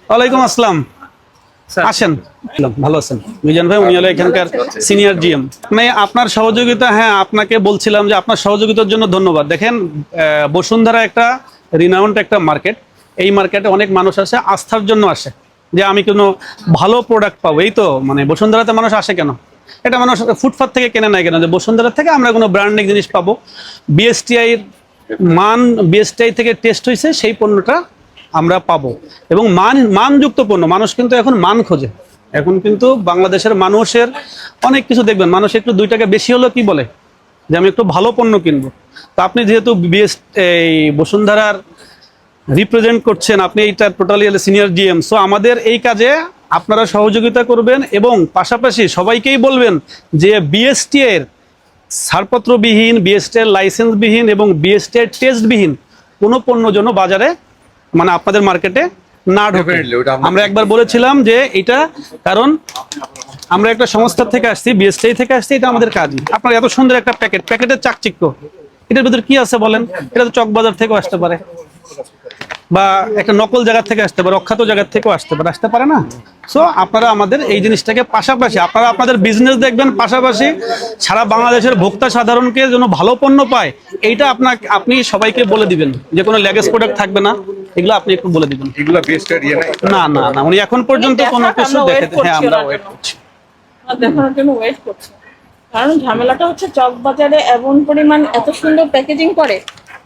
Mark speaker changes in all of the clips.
Speaker 1: ওয়ালাইকুম আসসালাম। আসেন। ভালো আছেন মিজান ভাই? উনি হলো এখানকার সিনিয়র জিএম। মানে আপনার সহযোগিতা, হ্যাঁ আপনাকে বলছিলাম যে আপনার সহযোগিতার জন্য ধন্যবাদ। দেখেন, বসুন্ধরা একটা রিনাউন্ড একটা মার্কেট। এই মার্কেটে অনেক মানুষ আসে আস্থার জন্য আসে, যে আমি কোনো ভালো প্রোডাক্ট পাবো। এই তো মানে বসুন্ধরাতে মানুষ আসে কেন? এটা মানুষ ফুটপাথ থেকে কেনে নেয় কেন? যে বসুন্ধরা থেকে আমরা কোনো ব্র্যান্ডিং জিনিস পাবো, বিএসটিআই মান, বিএসটিআই থেকে টেস্ট হয়েছে সেই পণ্যটা আমরা পাবো, এবং মানযুক্ত পণ্য। মানুষ কিন্তু এখন মান খোঁজে। এখন কিন্তু বাংলাদেশের মানুষের অনেক কিছু দেখবেন, মানুষ একটু 2 টাকা বেশি হলো কি বলে যে আমি একটু ভালো পণ্য কিনবো। তো আপনি যেহেতু এই বসুন্ধরার রিপ্রেজেন্ট করছেন, আপনি এইটা টোটালি সিনিয়র জিএম, সো আমাদের এই কাজে আপনারা সহযোগিতা করবেন এবং পাশাপাশি সবাইকেই বলবেন যে বিএসটি এর ছাড়পত্রবিহীন, বিএসটি এর লাইসেন্সবিহীন এবং বিএসটি এর টেস্টবিহীন কোনো পণ্য যেন বাজারে মানে আপনাদের মার্কেটে না ঢোকে। আমরা একবার বলেছিলাম যে এটা, কারণ আমরা একটা সংস্থা থেকে আসছি, বিএসটি থেকে আসছি, এটা আমাদের কাজই। আপনার এত সুন্দর একটা প্যাকেটের চাকচিক্য, এটার ভিতরে কি আছে বলেন? এটা তো চকবাজার থেকেও আসতে পারে, বা একটা নকল জায়গা থেকে আসতে পারে, অখ্যাত জায়গা থেকেও আসতে পারে না? সো আপনারা আমাদের এই জিনিসটাকে পাশাপাশি আপনারা আপনাদের বিজনেস দেখবেন, পাশাপাশি সারা বাংলাদেশের ভোক্তা সাধারণকে যেন ভালো পণ্য পায়, এইটা আপনি সবাইকে বলে দিবেন। যে কোনো লেগেজ প্রোডাক্ট থাকবে না, এগুলো আপনি একটু বলে দিবেন।
Speaker 2: এগুলা বেস্টের ইয়ে নাই?
Speaker 1: না না না, উনি এখন পর্যন্ত কোনো কিছু দেখেন। হ্যাঁ, আমরা ওয়েট করছি,
Speaker 3: দেখানোর জন্য ওয়েট করছি। কারণ ঝামেলাটা হচ্ছে চকবাজারে এমন পরিমাণ এত সুন্দর প্যাকেজিং করে,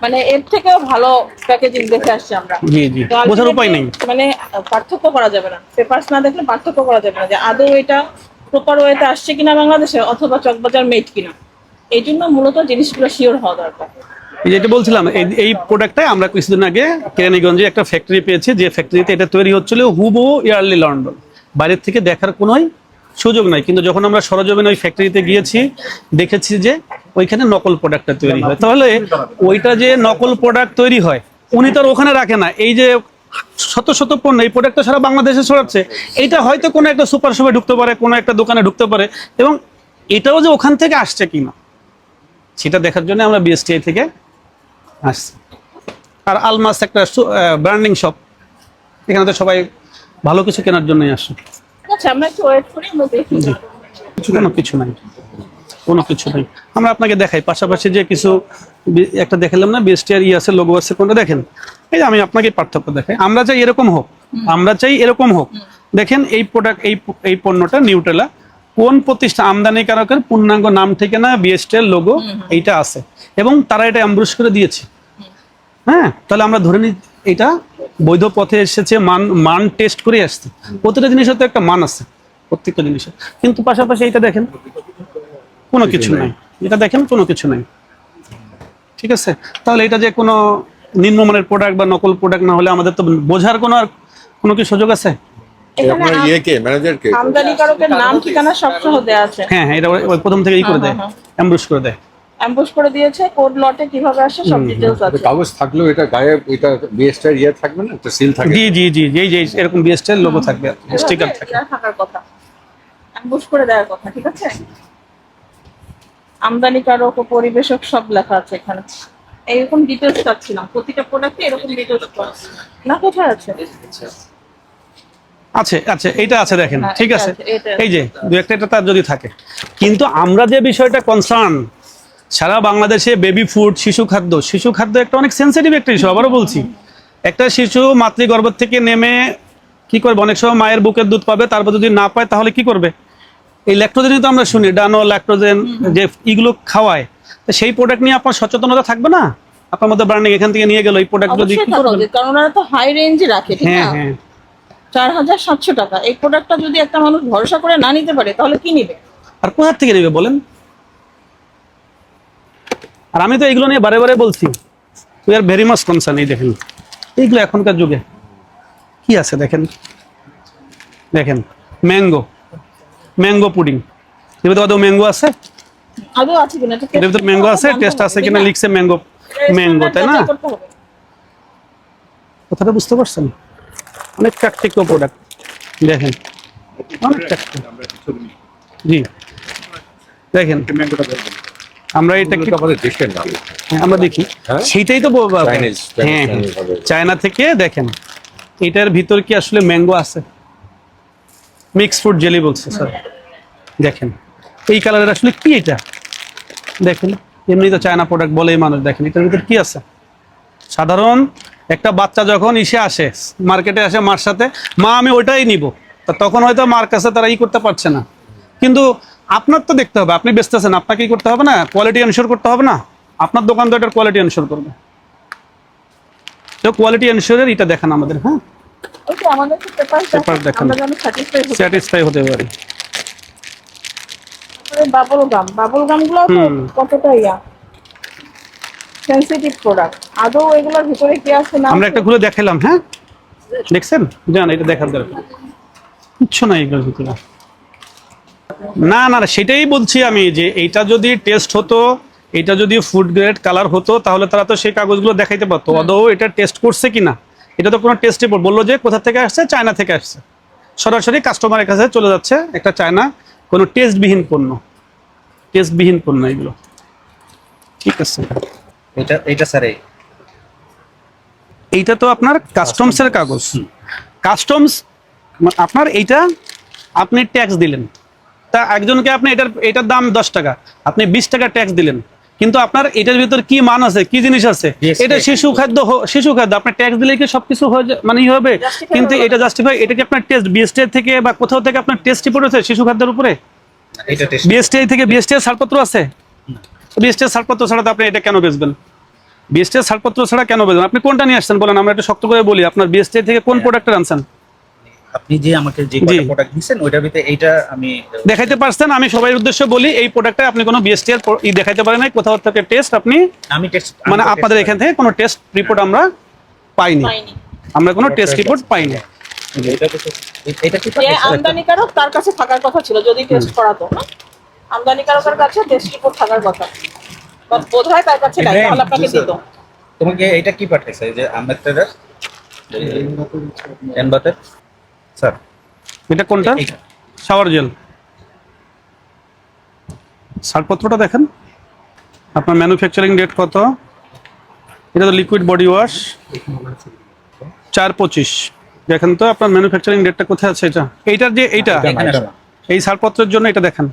Speaker 3: মানে এর থেকেও ভালো প্যাকেজিং দেখে আসছি আমরা।
Speaker 1: জি জি,
Speaker 3: তো
Speaker 1: বোঝার উপায় নেই।
Speaker 3: মানে পার্থক্য করা যাবে না, পেপারস না দেখলে পার্থক্য করা যাবে না যে আদৌ এটা প্রপার ওয়েতে আসছে কিনা বাংলাদেশে, অথবা চকবাজার মেড কিনা। এই জন্য মূলত জিনিসগুলো শিওর হওয়া দরকার।
Speaker 1: যেটা বলছিলাম, এই প্রোডাক্টটা আমরা কিছুদিন আগে কেরানীগঞ্জে একটা ফ্যাক্টরি পেয়েছি, যে ফ্যাক্টরিতে এটা তৈরি হচ্ছিল হুবহু ইয়ারলি লন্ডন, বাইরের থেকে দেখার কোনো সুযোগ নাই। কিন্তু যখন আমরা সরজমিনে ওই ফ্যাক্টরিতে গিয়েছি, দেখেছি যে ওইখানে নকল প্রোডাক্টটা তৈরি হয়। তাহলে ওইটা যে নকল প্রোডাক্ট তৈরি হয়, উনি তো আর ওখানে রাখে না। এই যে শত শত পণ্য, এই প্রোডাক্টটা সারা বাংলাদেশে ছড়াচ্ছে, এইটা হয়তো কোনো একটা সুপার শপে ঢুকতে পারে, কোনো একটা দোকানে ঢুকতে পারে, এবং এটাও যে ওখান থেকে আসছে কিনা সেটা দেখার জন্য আমরা বিএসটিআই থেকে আসছি। আর আলমাস একটা ব্র্যান্ডিং শপ, এখানে তো সবাই ভালো কিছু কেনার জন্যই আসে।
Speaker 3: আচ্ছা, আমরা একটু ওয়েট করি, আমরা দেখি।
Speaker 1: কোনো কিছু নাই, আমরা আপনাকে দেখাই। পাশাপাশি যে কিছু একটা দেখালাম না, বিএসটিআর আছে, লোগো আছে, কোনটা দেখেন। এই যে আমি আপনাকে পার্থক্য দেখাই। আমরা চাই এরকম হোক, দেখেন এই প্রোডাক্ট, এই পণ্যটা নিউট্রেলা কোন প্রতিষ্ঠান আমদানিকারকের পূর্ণাঙ্গ নাম ঠিকানা, বিএসটিআর লোগো এইটা আছে, এবং তারা এটা অ্যাম্বুশ করে দিয়েছে। হ্যাঁ, তাহলে আমরা ধরে নিই এটা বৈধ পথে এসেছে, মান টেস্ট করে আসছে। প্রতিটা জিনিসের তো একটা মান আছে, প্রত্যেকটা জিনিসের। কিন্তু পাশাপাশি এটা দেখেন কোনো কিছু নাই, এটা দেখেন কোনো কিছু নাই। ঠিক আছে, তাহলে এটা যে কোনো নিম্নমানের প্রোডাক্ট বা নকল প্রোডাক্ট না হলে আমাদের তো বোঝার কোনো কি সুযোগ আছে?
Speaker 2: আপনার ম্যানেজারকে
Speaker 3: আমদানিকারকের নাম ঠিকানা সব সহ দেয়া আছে।
Speaker 1: হ্যাঁ হ্যাঁ, এটা ওই প্রথম থেকেই করে দেয়, অ্যাম্বুশ করে দেয়।
Speaker 3: অ্যাম্বুশ করে দিয়েছে, কোড লটে কিভাবে আসে সব ডিটেইলস আছে।
Speaker 2: কাগজ থাকলেও এটা গায়ে এটা বিএসটার ইয়ে থাকবে না, একটা সিল থাকে।
Speaker 1: জি জি জি, এই যে এরকম বিএসটিআর লোগো থাকবে, স্টিকার থাকে,
Speaker 3: থাকার কথা, অ্যাম্বুশ করে দেওয়ার কথা। ঠিক আছে, আমদানিকারক ও পরিবেশক সব লেখা আছে এখানে। এইরকম ডিটেইলস চাচ্ছিলাম, প্রতিটা প্রোডাক্টে এরকম ডিটেইলস না। কোথায় আছে?
Speaker 1: আচ্ছা এইটা আছে, দেখেন।
Speaker 3: হ্যাঁ,
Speaker 1: ঠিক
Speaker 3: এটা
Speaker 1: আছে,
Speaker 3: আছে, এটা
Speaker 1: এই যে দু একটা তার যদি থাকে। কিন্তু আমরা যে বিষয়টা কনসার্ন, সারা বাংলাদেশে বেবি ফুড, শিশু খাদ্য একটা অনেক সেন্সিটিভ একটা ইস্যু। আবারও বলছি, একটা শিশু মাতৃগর্ভ থেকে নেমে কি করবে? অনেক সময় মায়ের বুকের দুধ পাবে, তারপর যদি না পায় তাহলে কি করবে? এই ল্যাক্টোজেনই তো আমরা শুনি, ডানো ল্যাক্টোজেন, যে এগুলো খাওয়ায়। তো সেই প্রোডাক্ট নিয়ে আপনার সচেতনতা থাকবে না? আপনার মধ্যে ব্র্যান্ডিং এখান থেকে নিয়ে গেল এই প্রোডাক্ট যদি,
Speaker 3: কারণ ওনারা তো হাই রেঞ্জে রাখে, ঠিক
Speaker 1: হ্যাঁ
Speaker 3: না?
Speaker 1: হ্যাঁ,
Speaker 3: 4700 টাকা এই প্রোডাক্টটা যদি একটা মানুষ ভরসা করে না নিতে পারে, তাহলে কি নিবে?
Speaker 1: আর কোথা থেকে নেবে বলেন? আর আমি তো এগুলো নিয়ে বারে বারে বলছি, we are very much concern. এই দেখেন এইগুলো এখনকার যুগে কি আছে, দেখেন ম্যাঙ্গো পুডিং, এর ভিতরে আদৌ ম্যাঙ্গো আছে?
Speaker 3: আদৌ আছে কিনা
Speaker 1: এর ভিতরে ম্যাঙ্গো আছে, টেস্ট আছে কিনা লিখছে ম্যাঙ্গো, তাই না? কথাটা বুঝতে পারছেন? অনেক প্র্যাকটিক্যাল প্রোডাক্ট, দেখেন অনেক প্র্যাকটিক্যাল। জি দেখেন, আমরা এটাকে
Speaker 2: আমাদের দেশের নাম,
Speaker 1: আমরা দেখি, সেইটাই তো। হ্যাঁ, চায়না থেকে দেখেন এটার ভিতর কি আসলে ম্যাঙ্গো আছে? মিক্স ফ্রুট জেলি বলছে স্যার। দেখেন এই কালারের আসলে কি এটা, দেখেন এমনি তো চায়না প্রোডাক্ট বলেই মানুষ, দেখেন এটার ভিতর কি আছে। সাধারণ একটা বাচ্চা যখন আসে মার্কেটে আসে মার সাথে, মা আমি ওইটাই নিব, তা তখন হয়তো মার কাছে তারা করতে পারছে না। কিন্তু আপনার তো দেখতে হবে, আপনি বেচতেছেন, আপনাকে করতে হবে না, কোয়ালিটি এনশিওর করতে হবে না, আপনার দোকান তো এটার কোয়ালিটি এনশিওর করবে। তো কোয়ালিটি এনশিওরের এটা দেখেন আমাদের, হ্যাঁ
Speaker 3: ওকে আমাদের পেপার
Speaker 1: দেখান,
Speaker 3: আমরা যেন
Speaker 1: স্যাটিসফাই হতে পারি।
Speaker 3: বাবল গাম গুলো তো কতটা সেনসিটিভ প্রোডাক্ট, আদৌ এগুলোর ভিতরে কি আছে না
Speaker 1: আমরা একটা খুলে দেখাইলাম, হ্যাঁ দেখছেন, জান এটা দেখার দরকার কিচ্ছু নাই এগুলোর ভিতরে। না না সেটাই বলছি আমি, যে এইটা যদি টেস্ট হতো, এটা যদি ফুড গ্রেড কালার হতো, তাহলে তারা তো সেই কাগজগুলো দেখাইতে পারতো আদৌ এটা টেস্ট করছে কিনা। এটা তো কোনো টেস্ট রিপোর্ট, বললো যে কোথা থেকে আসছে, চায়না থেকে আসছে, সরাসরি কাস্টমারের কাছে চলে যাচ্ছে একটা চায়না, কোনো টেস্টবিহীন পণ্য এগুলো। ঠিক আছে,
Speaker 4: এটা স্যার
Speaker 1: এইটা তো আপনার কাস্টমসের কাগজ, কাস্টমস আপনার এইটা আপনি ট্যাক্স দিলেন, তা একজনকে আপনি এটার দাম 10 টাকা, আপনি 20 টাকা ট্যাক্স দিলেন, কিন্তু আপনার এটার ভিতর কি মান আছে, কি জিনিস আছে, এটা শিশু খাদ্য, আপনি ট্যাক্স দিলে কি সবকিছু মানে হবে, কিন্তু এটা জাস্টিফাই, এটা কি আপনার টেস্ট বিএসটিআই থেকে বা কোথাও থেকে আপনার টেস্ট রিপোর্ট আছে শিশু খাদ্যের উপরে? বিএসটিআই থেকে বিএসটিআই ছাড়পত্র আছে? বিএসটিআই ছাড়পত্র ছাড়া তো আপনি এটা কেন বেচবেন? বিএসটিআই ছাড়পত্র ছাড়া কেন বেচবেন? আপনি কোনটা নিয়ে আসছেন বলেন, আমরা একটু শক্ত করে বলি, আপনার বিএসটিআই থেকে কোন প্রোডাক্টটা আনছেন?
Speaker 4: আপনি যে আমাকে যে প্রোডাক্ট দিয়েছেন ওইটার ভিতরে এইটা আমি
Speaker 1: দেখাইতে পারছেন? আমি সবার উদ্দেশ্যে বলি, এই প্রোডাক্টে আপনি কোনো বিএসটিআই দেখাইতে পারেন নাই, কোথাও থেকে টেস্ট আপনি মানে আপনাদের এখান থেকে কোনো টেস্ট রিপোর্ট আমরা পাইনি, আমরা কোনো টেস্ট রিপোর্ট পাইনি।
Speaker 4: এটা কি
Speaker 3: যে আমদানিকারক তার কাছে থাকার কথা ছিল যদি টেস্ট করাতো না, আমদানিকারকের কাছে টেস্ট রিপোর্ট থাকার কথা, বাট বোধহয় তার কাছে নাই, তাহলে আপনাকে দিত।
Speaker 4: তোমাকে এটা কি পাঠাইছে যে আম্বেদকর এনবাতের স্যার?
Speaker 1: এটা কোনটা? Shower gel. ছাড়পত্রটা দেখেন, আপনার ম্যানুফ্যাকচারিং ডেট কত, এটা তো লিকুইড বডি ওয়াশ 4/25, দেখেন তো আপনার ম্যানুফ্যাকচারিং ডেটটা কোথায় আছে, এটা এইটার যে এইটা এই ছাড়পত্রের জন্য এটা দেখেন,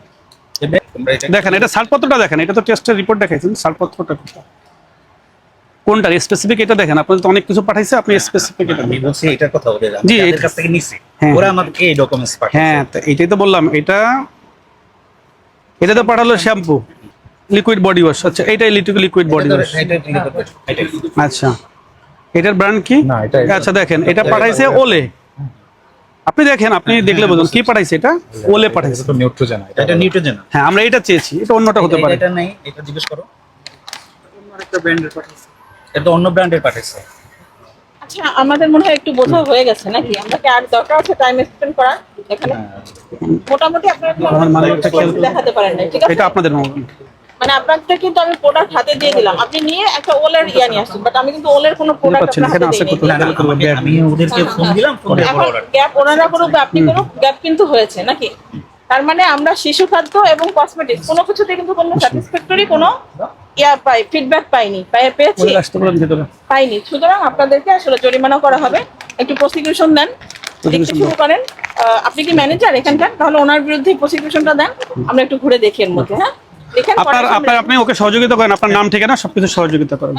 Speaker 1: দেখেন এটা ছাড়পত্রটা দেখেন, এটা তো টেস্টের রিপোর্ট দেখাইছেন, ছাড়পত্রটা কোনটা স্পেসিফিক এটা দেখেন, আপনাদের তো অনেক কিছু পাঠাইছে, আপনি স্পেসিফিক এটা
Speaker 4: আমি বলছি এটার কথা বলে
Speaker 1: জি,
Speaker 4: এর কাছ থেকে নিছি,
Speaker 1: হ্যাঁ।
Speaker 4: ওরা আমাকে এই ডকুমেন্টস পাঠায়।
Speaker 1: হ্যাঁ তো এটাই তো বললাম, এটা তো পাঠালো শ্যাম্পু লিকুইড বডি ওয়াশ, আচ্ছা এইটাই লিকুইড বডি ওয়াশ, আচ্ছা এটার ব্র্যান্ড কি? আচ্ছা দেখেন এটা পাঠাইছে ওলে, আপনি দেখেন, আপনি দেখলে বুঝুন কি পাঠাইছে, এটা ওলে পাঠাইছে,
Speaker 2: তো নিউট্রোজেন,
Speaker 4: এটা নিউট্রোজেন।
Speaker 1: হ্যাঁ আমরা এটা চেয়েছি, এটা অন্যটা হতে পারে,
Speaker 4: এটা নাই, এটা জিজ্ঞেস করো, আরেকটা ব্র্যান্ডের পাঠাইছে, এটা অন্য ব্র্যান্ডের পাঠাইছে।
Speaker 3: আচ্ছা আমাদের মনে হয় একটু বোঝা হয়ে গেছে নাকি, আমরা কি আর দরকার আছে টাইম স্পেন্ড করার এখানে? মোটামুটি আপনারা
Speaker 1: মানে এটা খেয়াল করুন।
Speaker 3: দেখাতে পারেন না, ঠিক আছে?
Speaker 1: এটা আপনাদের মোবাইল,
Speaker 3: মানে আপনাকে কিন্তু আমি প্রোডাক্ট হাতে দিয়ে দিলাম, আপনি নিয়ে একটা ওলের নিয়ে আসছেন, বাট আমি কিন্তু ওলের কোনো প্রোডাক্ট
Speaker 1: পাচ্ছেন, এখানে আছে কত
Speaker 4: আমি ওদেরকে ফোন দিলাম, ফোন দিয়ে
Speaker 3: এখন গ্যাপ ওনারা করুক বা আপনি করুক, গ্যাপ কিন্তু হয়েছে নাকি? তার মানে আমরা শিশু খাদ্য এবং কসমেটিক্স কোনো কিছুতে কিন্তু কোনো স্যাটিসফ্যাক্টরি কোনো ফিডব্যাক পাইনি, পেয়েছি
Speaker 1: আসতে বলেন ভিতরে,
Speaker 3: পাইনি। সুতরাং আপনাদেরকে আসলে জরিমানা করা হবে, একটু প্রসিকিউশন দেন, দেখতে শুরু করেন। আপনি কি ম্যানেজার এখানকার? তাহলে ওনার বিরুদ্ধে প্রসিকিউশনটা দেন, আমরা একটু ঘুরে দেখি এর মধ্যে। হ্যাঁ দেখেন,
Speaker 1: আপনি ওকে সহযোগিতা করেন, আপনার নাম ঠিকানা সবকিছু সহযোগিতা করেন।